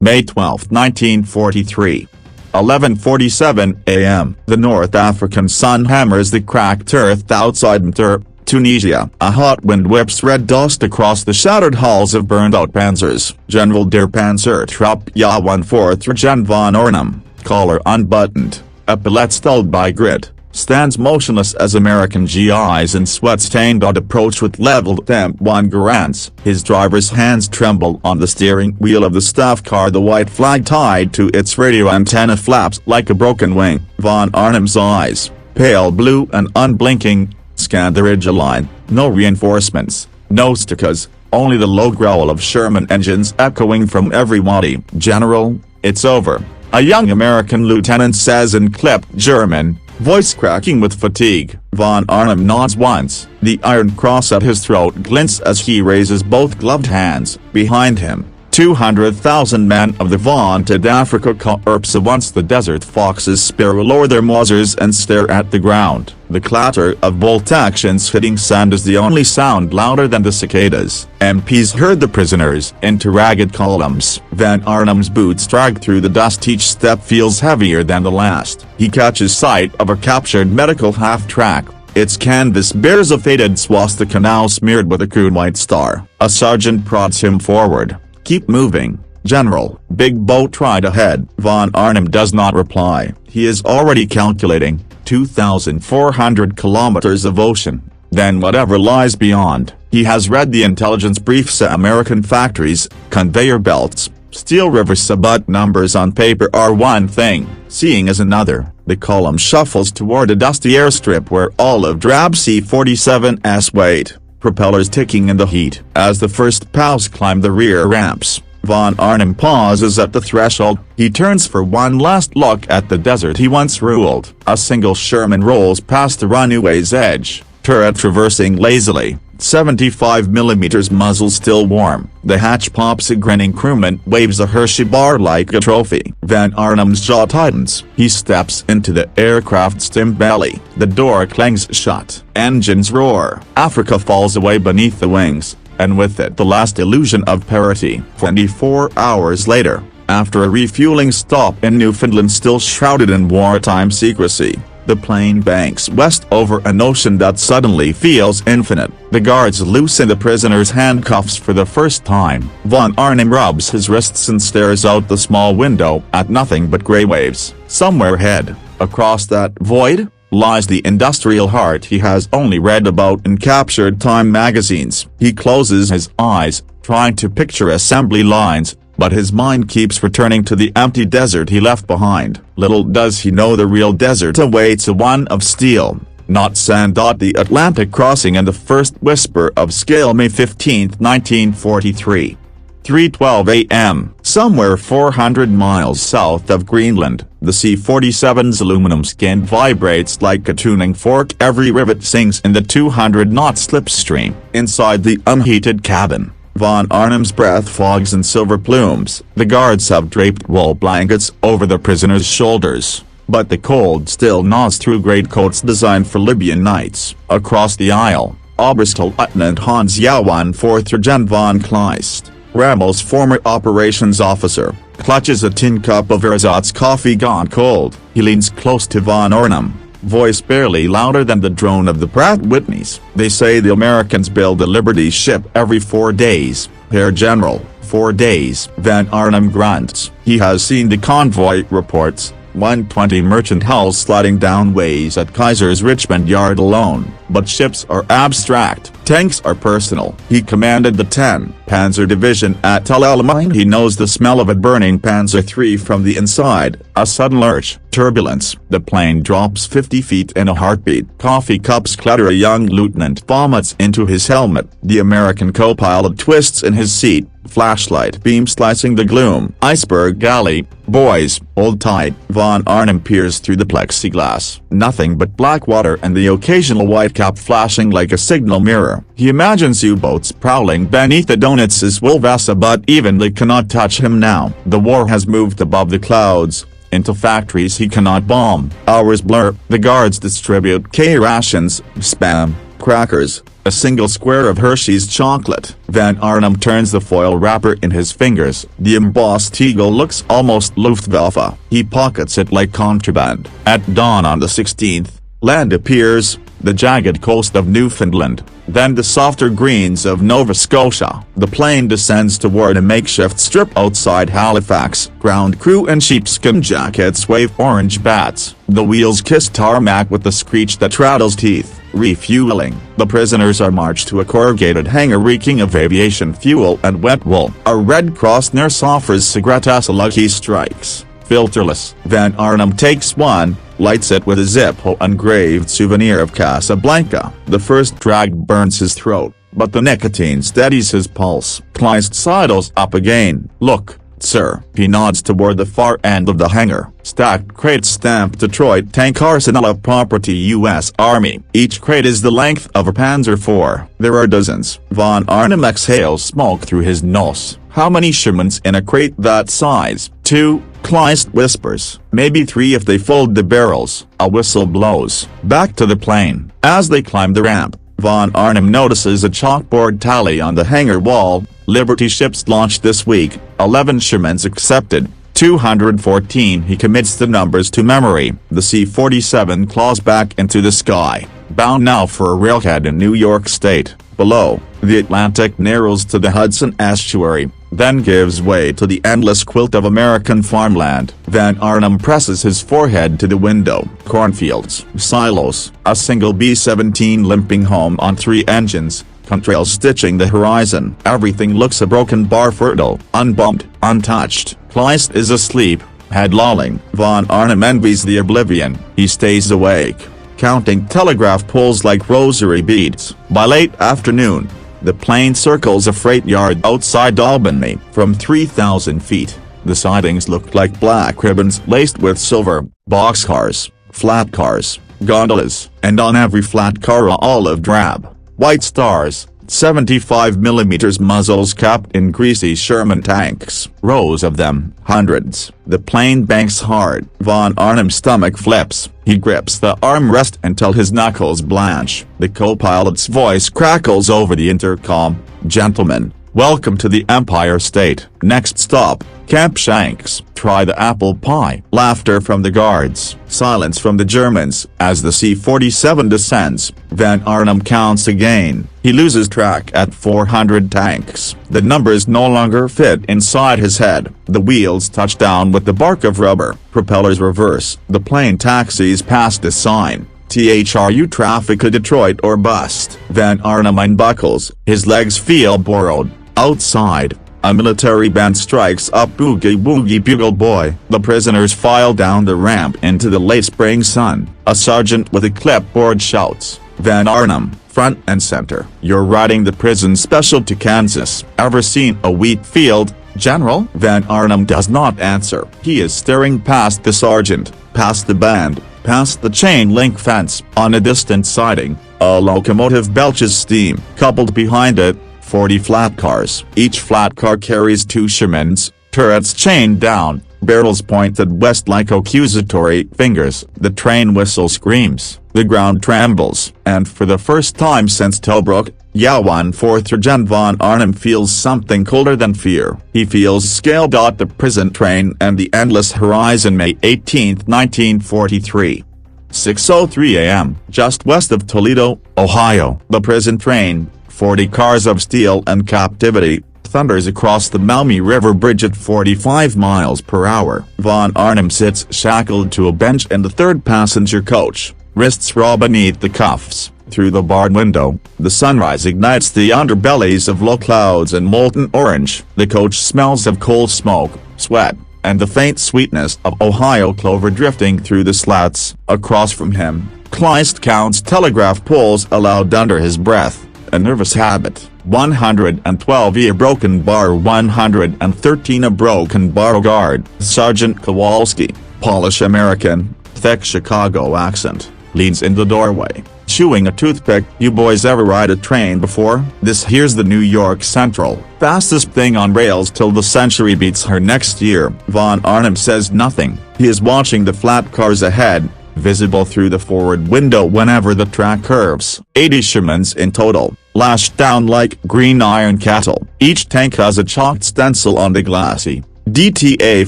May 12, 1943. 11:47 a.m. The North African sun hammers the cracked earth outside Mter, Tunisia. A hot wind whips red dust across the shattered hulls of burned-out panzers. General der Panzertruppe Ja 1/4 Gen von Arnim, collar unbuttoned, epaulets dulled by grit, stands motionless as American GIs in sweat-stained odd approach with leveled M1 Garands. His driver's hands tremble on the steering wheel of the staff car. The white flag tied to its radio antenna flaps like a broken wing. Von Arnim's eyes, pale blue and unblinking, scan the ridgeline. No reinforcements, no Stukas, only the low growl of Sherman engines echoing from every wadi. "General, it's over," a young American lieutenant says in clipped German, voice cracking with fatigue. Von Arnim nods once. The iron cross at his throat glints as he raises both gloved hands. Behind him, 200,000 men of the vaunted Afrika Korps. Once the desert foxes spiral lower their muzzers and stare at the ground. The clatter of bolt actions hitting sand is the only sound louder than the cicadas. MPs herd the prisoners into ragged columns. Von Arnim's boots drag through the dust. Each step feels heavier than the last. He catches sight of a captured medical half-track. Its canvas bears a faded swastika now smeared with a crude white star. A sergeant prods him forward. "Keep moving, General." Big boat right ahead. Von Arnim does not reply. He is already calculating 2,400 kilometers of ocean, then whatever lies beyond. He has read the intelligence briefs. American factories, conveyor belts, steel rivers. But numbers on paper are one thing, seeing is another. The column shuffles toward a dusty airstrip where olive drab C-47s wait, propellers ticking in the heat. As the first POWs climb the rear ramps, Von Arnim pauses at the threshold. He turns for one last look at the desert he once ruled. A single Sherman rolls past the runway's edge, turret traversing lazily, 75mm muzzle still warm. The hatch pops. A grinning crewman waves a Hershey bar like a trophy. Von Arnim's jaw tightens. He steps into the aircraft's stem belly. The door clangs shut. Engines roar. Africa falls away beneath the wings, and with it the last illusion of parity. 24 hours later, after a refueling stop in Newfoundland still shrouded in wartime secrecy, the plane banks west over an ocean that suddenly feels infinite. The guards loosen the prisoner's handcuffs for the first time. Von Arnim rubs his wrists and stares out the small window at nothing but gray waves. Somewhere ahead, across that void, lies the industrial heart he has only read about in captured time magazines. He closes his eyes, trying to picture assembly lines, but his mind keeps returning to the empty desert he left behind. Little does he know the real desert awaits, a one of steel, not sand. The Atlantic crossing and the first whisper of scale. May 15, 1943. 3:12 a.m. Somewhere 400 miles south of Greenland, the C-47's aluminum skin vibrates like a tuning fork. Every rivet sings in the 200-knot slipstream. Inside the unheated cabin, Von Arnim's breath fogs in silver plumes. The guards have draped wool blankets over the prisoner's shoulders, but the cold still gnaws through greatcoats designed for Libyan nights. Across the aisle, Oberstleutnant Hans Ja 1/4 Gen von Kleist, Rammel's former operations officer, clutches a tin cup of ersatz coffee gone cold. He leans close to Von Arnim, voice barely louder than the drone of the Pratt Whitneys. "They say the Americans build a Liberty ship every 4 days, Herr General." 4 days. Von Arnim grunts. He has seen the convoy reports. 120 merchant hulls sliding down ways at Kaiser's Richmond Yard alone. But ships are abstract, tanks are personal. He commanded the 10th Panzer Division at Tel Alamein. He knows the smell of a burning Panzer III from the inside. A sudden lurch, turbulence. The plane drops 50 feet in a heartbeat. Coffee cups clatter. A young lieutenant vomits into his helmet. The American co-pilot twists in his seat, flashlight beam slicing the gloom. "Iceberg Galley, boys, hold tight." Von Arnim peers through the plexiglass. Nothing but black water and the occasional white cap flashing like a signal mirror. He imagines U-boats prowling beneath the Donets's Wolvassa, but even they cannot touch him now. The war has moved above the clouds, into factories he cannot bomb. Hours blur. The guards distribute K-rations, Spam, crackers, a single square of Hershey's chocolate. Van Arnhem turns the foil wrapper in his fingers. The embossed eagle looks almost Luftwaffe. He pockets it like contraband. At dawn on the 16th, land appears, the jagged coast of Newfoundland, then the softer greens of Nova Scotia. The plane descends toward a makeshift strip outside Halifax. Ground crew in sheepskin jackets wave orange bats. The wheels kiss tarmac with the screech that rattles teeth. Refueling. The prisoners are marched to a corrugated hangar reeking of aviation fuel and wet wool. A Red Cross nurse offers cigarettes. Lucky Strikes. Filterless. Van Arnhem takes one, lights it with a Zippo engraved souvenir of Casablanca. The first drag burns his throat, but the nicotine steadies his pulse. Kleist sidles up again. Look, sir. He nods toward the far end of the hangar. Stacked crates stamped Detroit Tank Arsenal of Property U.S. Army. Each crate is the length of a Panzer IV. There are dozens. Von Arnhem exhales smoke through his nose. How many Shermans in a crate that size? 2, Kleist whispers. Maybe 3 if they fold the barrels. A whistle blows. Back to the plane. As they climb the ramp, Von Arnhem notices a chalkboard tally on the hangar wall. Liberty ships launched this week, 11 Shermans accepted, 214. He commits the numbers to memory. The C-47 claws back into the sky, bound now for a railhead in New York State. Below, the Atlantic narrows to the Hudson estuary, then gives way to the endless quilt of American farmland. Van Arnhem presses his forehead to the window. Cornfields, silos, a single B-17 limping home on 3 engines, contrails stitching the horizon. Everything looks a broken bar, fertile, unbombed, untouched. Kleist is asleep, head lolling. Von Arnhem envies the oblivion. He stays awake, counting telegraph poles like rosary beads. By late afternoon, the plane circles a freight yard outside Albany. From 3,000 feet, the sidings look like black ribbons laced with silver. Boxcars, flat cars, gondolas, and on every flat car olive drab, white stars, 75mm muzzles capped in greasy Sherman tanks. Rows of them, hundreds. The plane banks hard. Von Arnhem's stomach flips. He grips the armrest until his knuckles blanch. The co-pilot's voice crackles over the intercom. Gentlemen, welcome to the Empire State. Next stop, Camp Shanks. Try the apple pie. Laughter from the guards. Silence from the Germans. As the C-47 descends, Van Arnhem counts again. He loses track at 400 tanks. The numbers no longer fit inside his head. The wheels touch down with the bark of rubber. Propellers reverse. The plane taxis past a sign. THRU traffic to Detroit or bust. Van Arnhem unbuckles. His legs feel borrowed. Outside, a military band strikes up Boogie Woogie Bugle Boy. The prisoners file down the ramp into the late spring sun. A sergeant with a clipboard shouts, Van Arnhem, front and center. You're riding the prison special to Kansas. Ever seen a wheat field, General? Van Arnhem does not answer. He is staring past the sergeant, past the band, past the chain link fence. On a distant siding, a locomotive belches steam. Coupled behind it, 40 flat cars. Each flat car carries 2 Shermans, turrets chained down, barrels pointed west like accusatory fingers. The train whistle screams, the ground trembles, and for the first time since Tobruk, Yawan 4th Regiment Von Arnhem feels something colder than fear. He feels scaled at the prison train and the endless horizon. May 18, 1943. 6:03 a.m. Just west of Toledo, Ohio. The prison train, 40 cars of steel and captivity, thunders across the Maumee River Bridge at 45 miles per hour. Von Arnhem sits shackled to a bench in the third passenger coach, wrists raw beneath the cuffs. Through the barn window, the sunrise ignites the underbellies of low clouds and molten orange. The coach smells of coal smoke, sweat, and the faint sweetness of Ohio clover drifting through the slats. Across from him, Kleist counts telegraph poles aloud under his breath. A nervous habit. 112 a broken bar. 113 a broken bar. Guard. Sergeant Kowalski, Polish American, thick Chicago accent, leans in the doorway, chewing a toothpick. You boys ever ride a train before? This here's the New York Central, fastest thing on rails till the century beats her next year. Von Arnhem says nothing. He is watching the flat cars ahead, visible through the forward window whenever the track curves. 80 Shermans in total. lashed down like green iron cattle. Each tank has a chalked stencil on the glassy DTA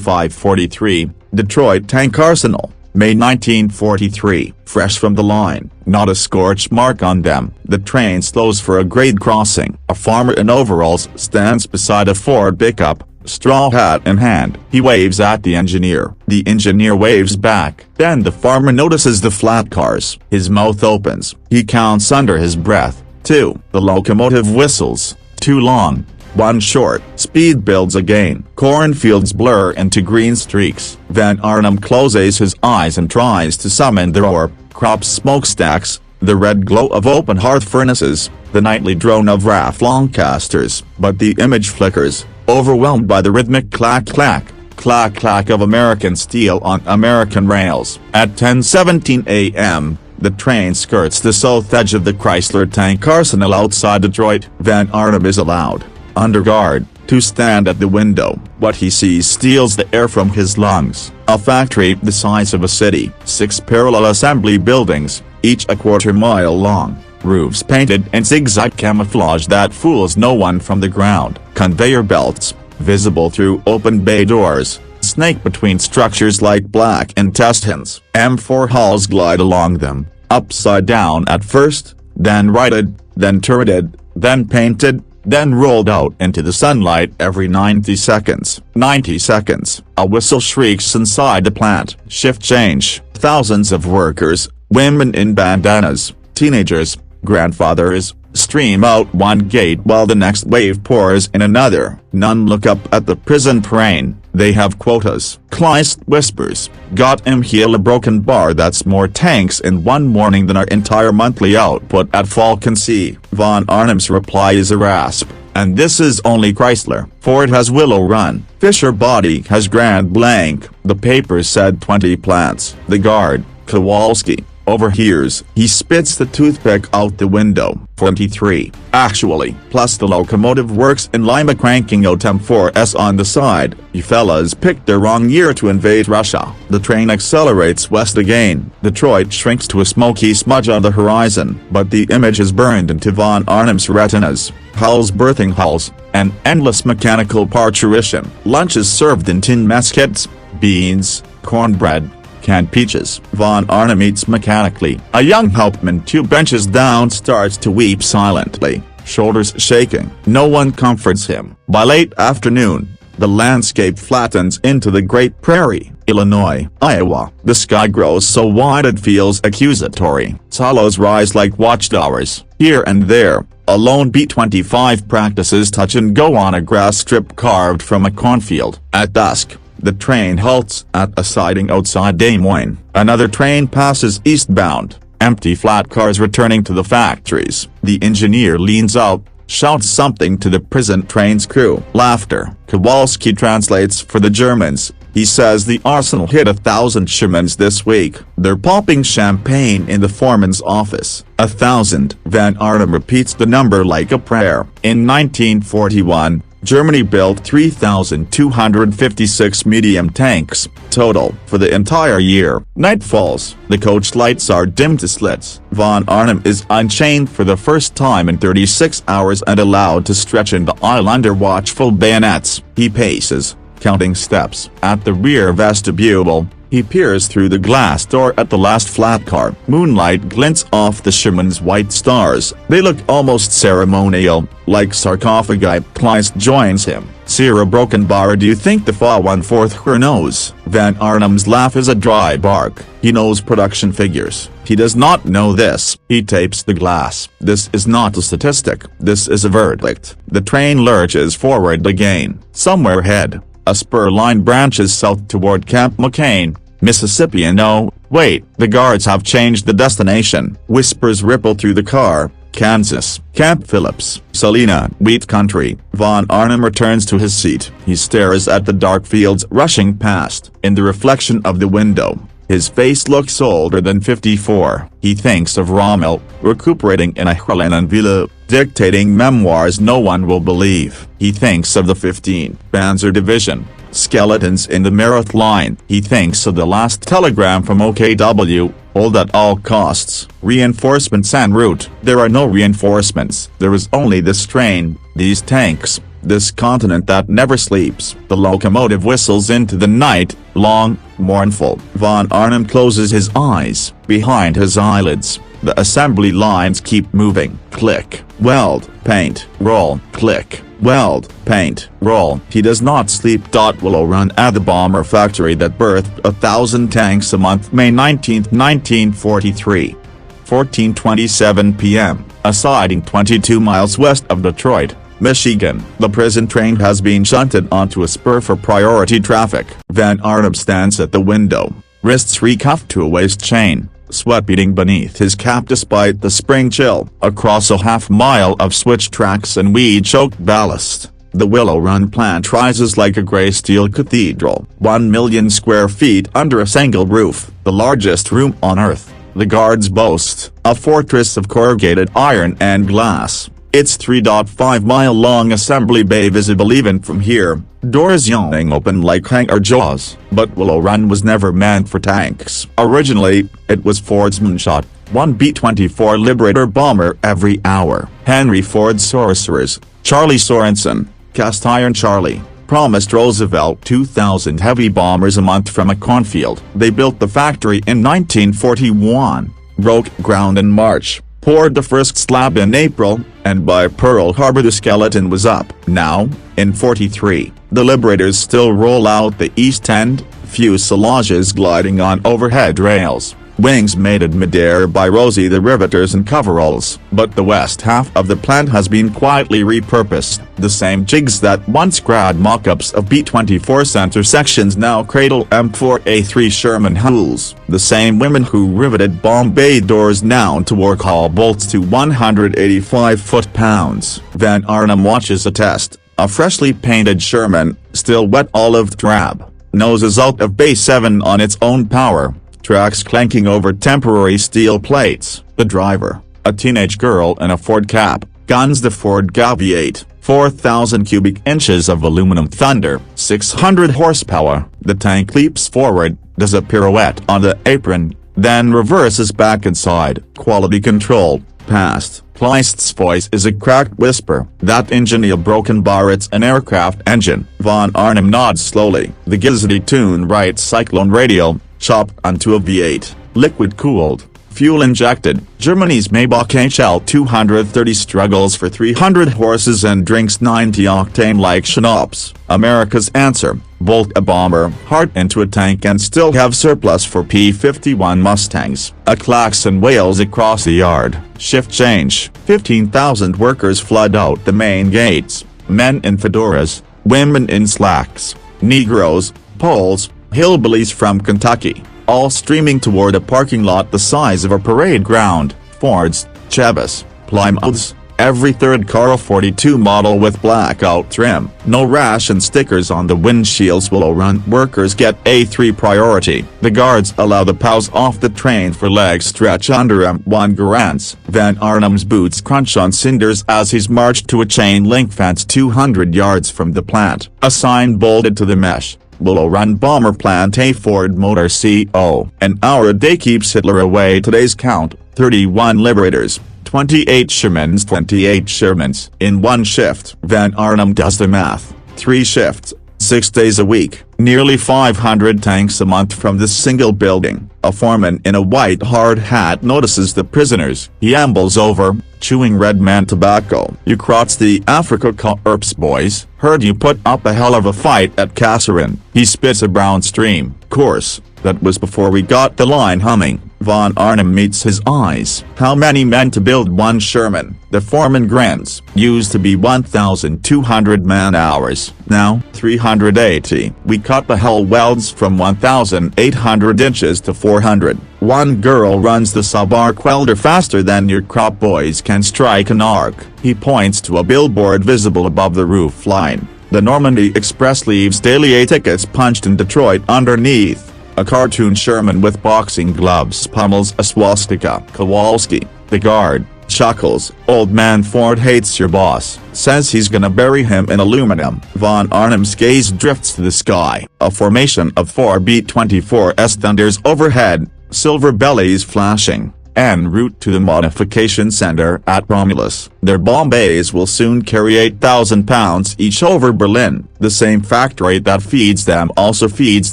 543, Detroit Tank Arsenal, May 1943. Fresh from the line, not a scorch mark on them. The train slows for a grade crossing. A farmer in overalls stands beside a Ford pickup, straw hat in hand. He waves at the engineer. The engineer waves back. Then the farmer notices the flat cars. His mouth opens. He counts under his breath. 2. The locomotive whistles. 2 long. 1 short. Speed builds again. Cornfields blur into green streaks. Van Arnhem closes his eyes and tries to summon the roar. Crop smokestacks, the red glow of open hearth furnaces, the nightly drone of RAF Lancasters. But the image flickers, overwhelmed by the rhythmic clack-clack, clack-clack of American steel on American rails. At 10:17 a.m., the train skirts the south edge of the Chrysler Tank Arsenal outside Detroit. Van Arnhem is allowed, under guard, to stand at the window. What he sees steals the air from his lungs. A factory the size of a city. 6 parallel assembly buildings, each a quarter-mile long. Roofs painted in zigzag camouflage that fools no one from the ground. Conveyor belts, visible through open bay doors, snake between structures like black intestines. M4 hulls glide along them, upside down at first, then righted, then turreted, then painted, then rolled out into the sunlight every 90 seconds. 90 seconds. A whistle shrieks inside the plant. Shift change. Thousands of workers, women in bandanas, teenagers, grandfathers, stream out one gate while the next wave pours in another. None look up at the prison train. They have quotas. Kleist whispers, "Got 'em here, a broken bar that's more tanks in one morning than our entire monthly output at Falcon Sea." Von Arnhem's reply is a rasp. "And this is only Chrysler. Ford has Willow Run. Fisher Body has Grand Blanc." The paper said 20 plants. The guard, Kowalski, overhears. He spits the toothpick out the window. 43. Actually, plus the locomotive works in Lima cranking out M4s on the side. You fellas picked the wrong year to invade Russia. The train accelerates west again. Detroit shrinks to a smoky smudge on the horizon. But the image is burned into Von Arnhem's retinas. Hulls birthing hulls, an endless mechanical parturition. Lunches served in tin mess kits, beans, cornbread, canned peaches. Von Arnhem eats mechanically. A young helpman 2 benches down starts to weep silently, shoulders shaking. No one comforts him. By late afternoon, the landscape flattens into the Great Prairie, Illinois, Iowa. The sky grows so wide it feels accusatory. Hollows rise like watchtowers. Here and there, a lone B-25 practices touch and go on a grass strip carved from a cornfield. At dusk, the train halts at a siding outside Des Moines. Another train passes eastbound, empty flat cars returning to the factories. The engineer leans out, shouts something to the prison train's crew. Laughter. Kowalski translates for the Germans. He says the Arsenal hit 1,000 Shermans this week. They're popping champagne in the foreman's office. 1,000. Van Arnhem repeats the number like a prayer. In 1941, Germany built 3,256 medium tanks, total, for the entire year. Night falls. The coach lights are dimmed to slits. Von Arnhem is unchained for the first time in 36 hours and allowed to stretch in the aisle under watchful bayonets. He paces, counting steps. At the rear vestibule, he peers through the glass door at the last flat car. Moonlight glints off the Sherman's white stars. They look almost ceremonial, like sarcophagi. Kleist joins him. "See a broken bar? Do you think the FA 1/4 her knows?" Van Arnhem's laugh is a dry bark. He knows production figures. He does not know this. He tapes the glass. This is not a statistic. This is a verdict. The train lurches forward again. Somewhere ahead, a spur line branches south toward Camp McCain, Mississippi. And oh, wait, the guards have changed the destination. Whispers ripple through the car. Kansas, Camp Phillips, Salina, wheat country. Von Arnhem returns to his seat. He stares at the dark fields rushing past. In the reflection of the window, his face looks older than 54. He thinks of Rommel, recuperating in a Helena villa, dictating memoirs no one will believe. He thinks of the 15th Panzer Division, skeletons in the Meroth line. He thinks of the last telegram from OKW, Hold at all costs. Reinforcements en route. There are no reinforcements. There is only this train, these tanks, this continent that never sleeps. The locomotive whistles into the night, long, mournful. Von Arnim closes his eyes. Behind his eyelids, the assembly lines keep moving. Click, weld, paint, roll, click, weld, paint, roll. He does not sleep. Willow Run at the bomber factory that birthed 1,000 tanks a month. May 19, 1943. 14:27 p.m., a siding 22 miles west of Detroit, Michigan. The prison train has been shunted onto a spur for priority traffic. Van Arnim stands at the window, wrists recuffed to a waist chain, sweat beading beneath his cap despite the spring chill. Across a half-mile of switch tracks and weed-choked ballast, the Willow Run plant rises like a grey steel cathedral. 1 million square feet under a single roof, the largest room on Earth. The guards boast a fortress of corrugated iron and glass. Its 3.5-mile-long assembly bay visible even from here, doors yawning open like hangar jaws. But Willow Run was never meant for tanks. Originally, it was Ford's moonshot, one B-24 Liberator bomber every hour. Henry Ford's sorcerers, Charlie Sorensen, Cast Iron Charlie, promised Roosevelt 2,000 heavy bombers a month from a cornfield. They built the factory in 1941, broke ground in March, poured the first slab in April, and by Pearl Harbor the skeleton was up. Now, in '43, the Liberators still roll out the east end, fuselages gliding on overhead rails, wings mated midair by Rosie the riveters and coveralls. But the west half of the plant has been quietly repurposed. The same jigs that once grabbed mock-ups of B-24 center sections now cradle M4A3 Sherman hulls. The same women who riveted bomb bay doors now to work haul bolts to 185 foot-pounds. Van Arnim watches a test. A freshly painted Sherman, still wet olive drab, noses out of Bay 7 on its own power. Tracks clanking over temporary steel plates. The driver, a teenage girl in a Ford cap, guns the Ford Gaviate, 4,000 cubic inches of aluminum thunder, 600 horsepower. The tank leaps forward, does a pirouette on the apron, then reverses back inside. Quality control, passed. Kleist's voice is a cracked whisper. That engineer broken bar, it's an aircraft engine. Von Arnim nods slowly. The Gizzity Tune Right Cyclone radio, chopped onto a V8, liquid-cooled, fuel-injected. Germany's Maybach HL 230 struggles for 300 horses and drinks 90-octane like schnapps. America's answer, bolt a bomber hard into a tank and still have surplus for P-51 Mustangs. A klaxon wails across the yard. Shift change. 15,000 workers flood out the main gates. Men in fedoras, women in slacks, Negroes, Poles, hillbillies from Kentucky, all streaming toward a parking lot the size of a parade ground. Fords, Chevys, Plymouths, every third car a 42 model with blackout trim. No ration stickers on the windshields. Willow Run workers get A3 priority. The guards allow the POWs off the train for leg stretch under M1 Garants. Van Arnim's boots crunch on cinders as he's marched to a chain-link fence 200 yards from the plant. A sign bolted to the mesh. Willow Run bomber plant, a Ford Motor CO. An hour a day keeps Hitler away. Today's count, 31 Liberators, 28 Shermans. 28 Shermans in one shift. Van Arnim does the math. 3 shifts, 6 days a week, nearly 500 tanks a month from this single building. A foreman in a white hard hat notices the prisoners. He ambles over, chewing red man tobacco. "You crossed the Africa Corps, boys. Heard you put up a hell of a fight at Kasserine." He spits a brown stream. "Course, that was before we got the line humming." Von Arnim meets his eyes. "How many men to build one Sherman?" The foreman grins. "Used to be 1,200 man-hours. Now, 380. We cut the hull welds from 1,800 inches to 400. One girl runs the sub-arc welder faster than your crop boys can strike an arc." He points to a billboard visible above the roof line. The Normandy Express leaves daily tickets punched in Detroit underneath. A cartoon Sherman with boxing gloves pummels a swastika. Kowalski, the guard, chuckles. "Old man Ford hates your boss. Says he's gonna bury him in aluminum." Von Arnim's gaze drifts to the sky. A formation of 4 B-24s thunders overhead, silver bellies flashing, en route to the modification center at Romulus. Their bomb bays will soon carry 8,000 pounds each over Berlin. The same factory that feeds them also feeds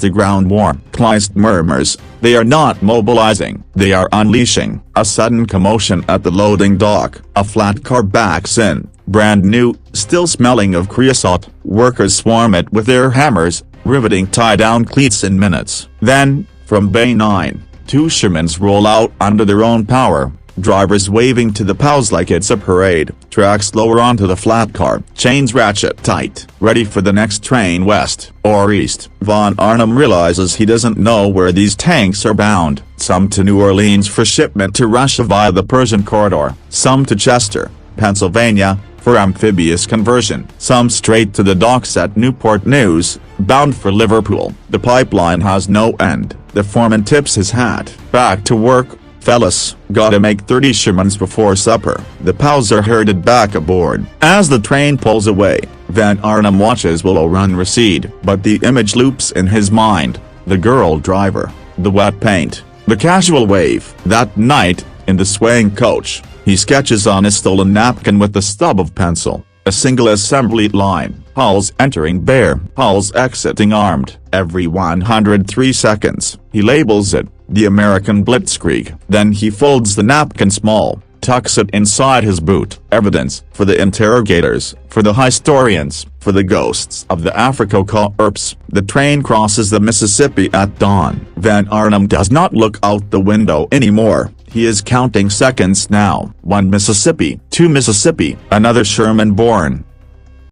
the ground war. Kleist murmurs, "They are not mobilizing, they are unleashing." A sudden commotion at the loading dock. A flat car backs in, brand new, still smelling of creosote. Workers swarm it with their hammers, riveting tie-down cleats in minutes. Then, from Bay 9, 2 Shermans roll out under their own power, drivers waving to the POWs like it's a parade. Tracks lower onto the flat car, chains ratchet tight, ready for the next train west or east. Von Arnim realizes he doesn't know where these tanks are bound, some to New Orleans for shipment to Russia via the Persian corridor, some to Chester, Pennsylvania, for amphibious conversion, some straight to the docks at Newport News, bound for Liverpool. The pipeline has no end. The foreman tips his hat. "Back to work, fellas, gotta make 30 Shermans before supper." The POWs are herded back aboard. As the train pulls away, Van Arnim watches Willow run recede, but the image loops in his mind: the girl driver, the wet paint, the casual wave. That night, in the swaying coach, he sketches on his stolen napkin with the stub of pencil, a single assembly line: hulls entering bare, hulls exiting armed. Every 103 seconds, he labels it, the American Blitzkrieg. Then he folds the napkin small, tucks it inside his boot. Evidence, for the interrogators, for the historians, for the ghosts of the Africa Corps. The train crosses the Mississippi at dawn. Van Arnim does not look out the window anymore. He is counting seconds now. 1 Mississippi, 2 Mississippi, another Sherman born.